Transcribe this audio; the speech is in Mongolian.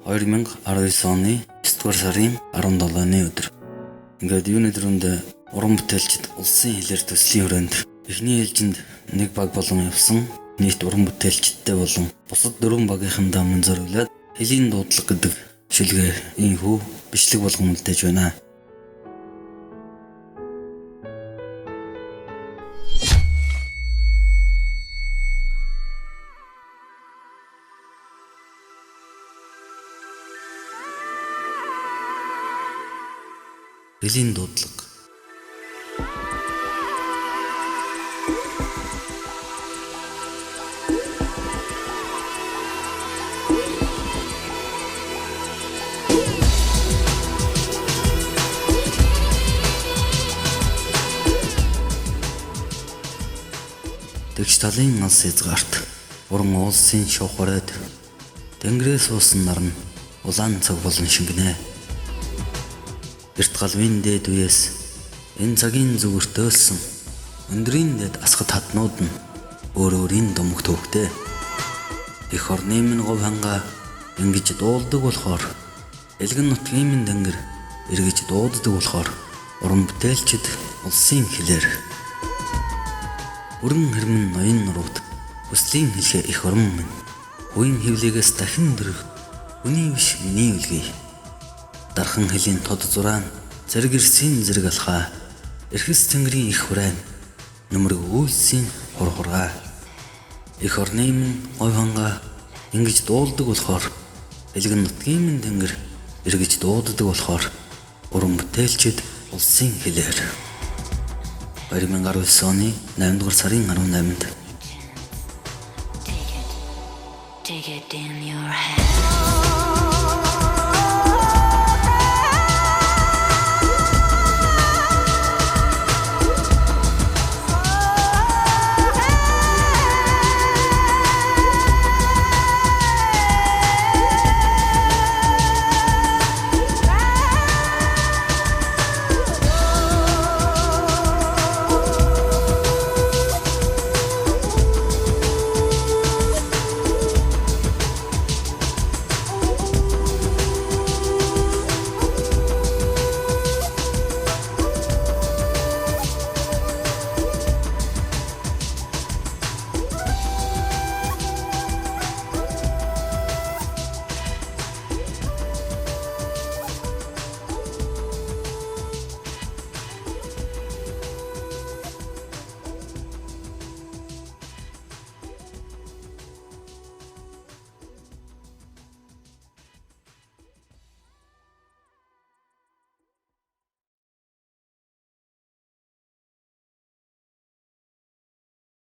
2019 оны 9 сарын 17-ны өдөр. Ингээд юуны дөрөнд уран бүтээлчид улсын хэлээр төслийн хүрээнд эхний ээлжинд нэг баг болон явсан нийт уран бүтээлчдтэй болон бусад дөрвөн багийнхан дамын зориулаад хэлийн дуудлага гэдэг шүлгээ ийхүү бичлэг болгон үлдээж байна. Хэлийн дуудлага. Тэгш талын алс хязгаарт уран уулсын шуухараад тэнгэрээс суусан нарн улаан цаг болон шингэнэ. Эрт галвын дээд үеэс энэ цагийн зүгүрт өөлсөн өндрийн дээд асгат хатнууд нь өөр өөрийн домог төвхтэй. Эх орны минь говь ханга ингэж дуулдаг болохоор элгэн нутгийн минь тэнгэр эргэж дууддаг болохоор уран бүтээлчид улсын хэлээр бүрэн хэрмэн ноён нурууд хүслийн хэлхээ их орон минь үеийн хөвлөгөөс дахин дөрөх үний биш миний үлгий. Дархан хэлийн тод зураа зэрэг ирсийн зэрэг алхаа эрхэс тэнгэрийн их хураан нүмерг үйлсийн хурхургаа их орны минь говь ханга ингэж дуулдаг болохоор элгэн нутгийн минь тэнгэр эргэж дууддаг болохоор уран бүтээлчид улсын хэлээр 2019 оны 8-р сарын 18-нд Take it in your hand.